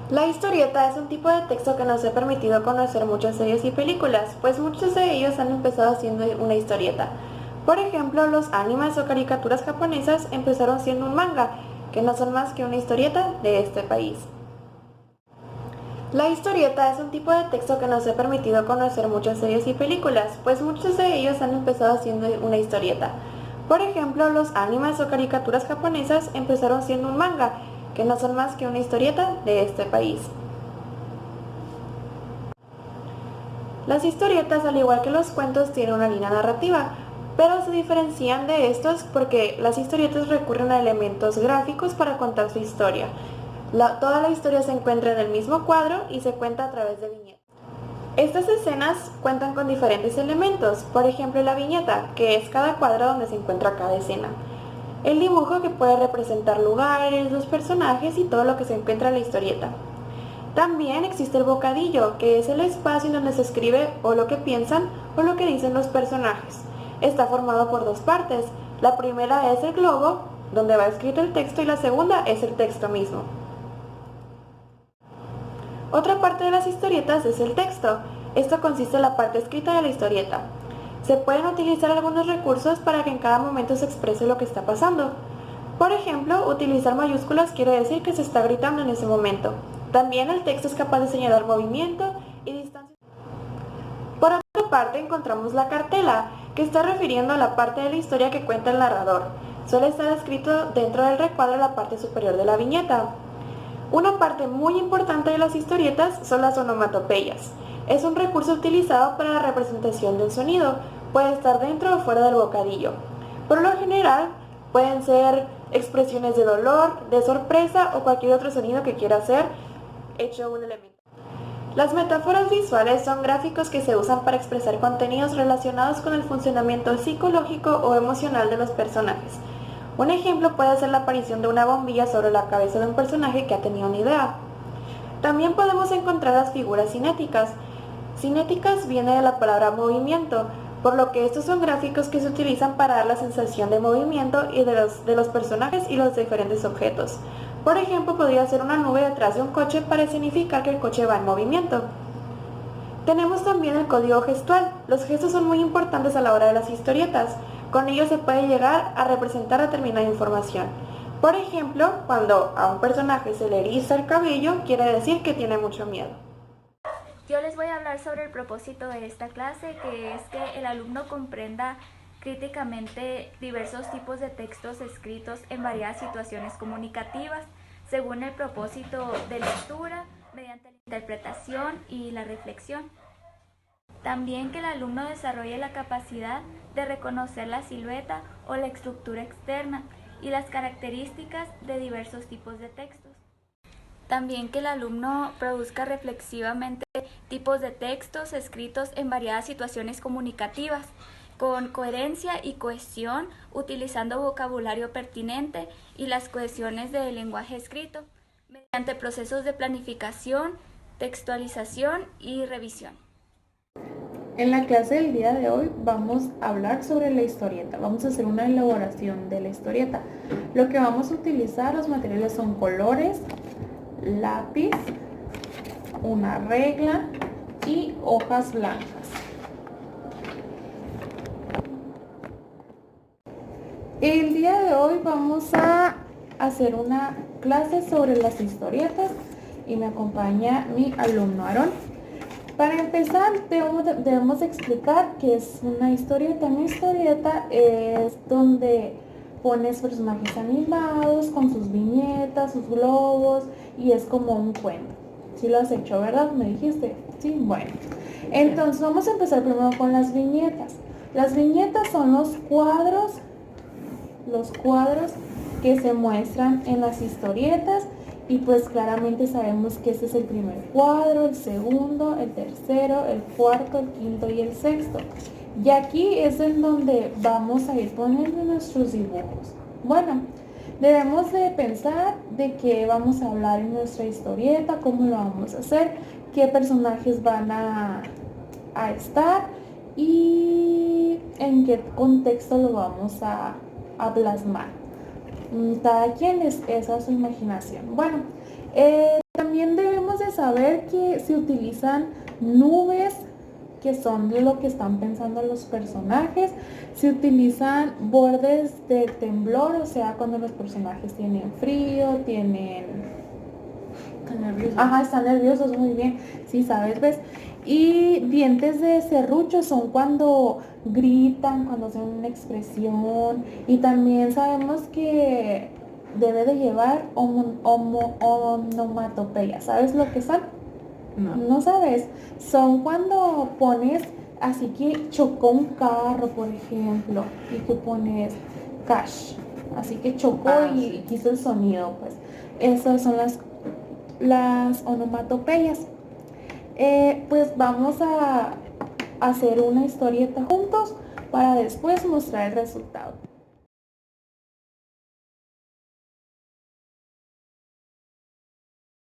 La historieta es un tipo de texto que nos ha permitido conocer muchas series y películas, pues muchos de ellos han empezado siendo una historieta. Por ejemplo, los animes o caricaturas japonesas empezaron siendo un manga, que no son más que una historieta de este país. La historieta es un tipo de texto que nos ha permitido conocer muchas series y películas, pues muchos de ellos han empezado siendo una historieta. Por ejemplo, los animes o caricaturas japonesas empezaron siendo un manga, que no son más que una historieta de este país. Las historietas, al igual que los cuentos, tienen una línea narrativa, pero se diferencian de estos porque las historietas recurren a elementos gráficos para contar su historia. Toda la historia se encuentra en el mismo cuadro y se cuenta a través de viñetas. Estas escenas cuentan con diferentes elementos, por ejemplo la viñeta, que es cada cuadro donde se encuentra cada escena. El dibujo, que puede representar lugares, los personajes y todo lo que se encuentra en la historieta. También existe el bocadillo, que es el espacio en donde se escribe o lo que piensan o lo que dicen los personajes. Está formado por dos partes. La primera es el globo, donde va escrito el texto, y la segunda es el texto mismo. Otra parte de las historietas es el texto. Esto consiste en la parte escrita de la historieta. Se pueden utilizar algunos recursos para que en cada momento se exprese lo que está pasando. Por ejemplo, utilizar mayúsculas quiere decir que se está gritando en ese momento. También el texto es capaz de señalar movimiento y distancia. Por otra parte, encontramos la cartela, que está refiriendo a la parte de la historia que cuenta el narrador. Suele estar escrito dentro del recuadro en la parte superior de la viñeta. Una parte muy importante de las historietas son las onomatopeyas. Es un recurso utilizado para la representación de un sonido. Puede estar dentro o fuera del bocadillo. Por lo general, pueden ser expresiones de dolor, de sorpresa o cualquier otro sonido que quiera ser hecho un elemento. Las metáforas visuales son gráficos que se usan para expresar contenidos relacionados con el funcionamiento psicológico o emocional de los personajes. Un ejemplo puede ser la aparición de una bombilla sobre la cabeza de un personaje que ha tenido una idea. También podemos encontrar las figuras cinéticas. Cinéticas viene de la palabra movimiento, por lo que estos son gráficos que se utilizan para dar la sensación de movimiento y de los personajes y los diferentes objetos. Por ejemplo, podría ser una nube detrás de un coche para significar que el coche va en movimiento. Tenemos también el código gestual. Los gestos son muy importantes a la hora de las historietas. Con ellos se puede llegar a representar determinada información. Por ejemplo, cuando a un personaje se le eriza el cabello, quiere decir que tiene mucho miedo. Yo les voy a hablar sobre el propósito de esta clase, que es que el alumno comprenda críticamente diversos tipos de textos escritos en variadas situaciones comunicativas, según el propósito de lectura, mediante la interpretación y la reflexión. También que el alumno desarrolle la capacidad de reconocer la silueta o la estructura externa y las características de diversos tipos de textos. También que el alumno produzca reflexivamente tipos de textos escritos en variadas situaciones comunicativas, con coherencia y cohesión, utilizando vocabulario pertinente y las cohesiones del lenguaje escrito, mediante procesos de planificación, textualización y revisión. En la clase del día de hoy vamos a hablar sobre la historieta. Vamos a hacer una elaboración de la historieta. Lo que vamos a utilizar, los materiales son colores, lápiz, una regla y hojas blancas. El día de hoy vamos a hacer una clase sobre las historietas y me acompaña mi alumno Aarón. Para empezar, debemos explicar qué es una historieta. Una historieta es donde pones personajes animados con sus viñetas, sus globos, y es como un cuento. ¿Sí lo has hecho, verdad? ¿Me dijiste? Sí, bueno. Entonces vamos a empezar primero con las viñetas. Las viñetas son los cuadros que se muestran en las historietas, y pues claramente sabemos que este es el primer cuadro, el segundo, el tercero, el cuarto, el quinto y el sexto. Y aquí es en donde vamos a ir poniendo nuestros dibujos. Bueno, debemos de pensar de qué vamos a hablar en nuestra historieta, cómo lo vamos a hacer, qué personajes van a estar y en qué contexto lo vamos a plasmar. Cada quien es esa su imaginación. Bueno, también debemos debemos de saber que se utilizan nubes, que son de lo que están pensando los personajes. Se utilizan bordes de temblor, o sea, cuando los personajes tienen frío, Están nerviosos. Ajá, están nerviosos, muy bien. Sí, sabes, ¿ves? Y dientes de serrucho son cuando gritan, cuando hacen una expresión. Y también sabemos que debe de llevar onomatopeya. ¿Sabes lo que son? No. No sabes. Son cuando pones, así que chocó un carro, por ejemplo, y que pones cash. Así que chocó y Sí. hizo el sonido, pues. Esas son las onomatopeyas. Pues vamos a hacer una historieta juntos para después mostrar el resultado.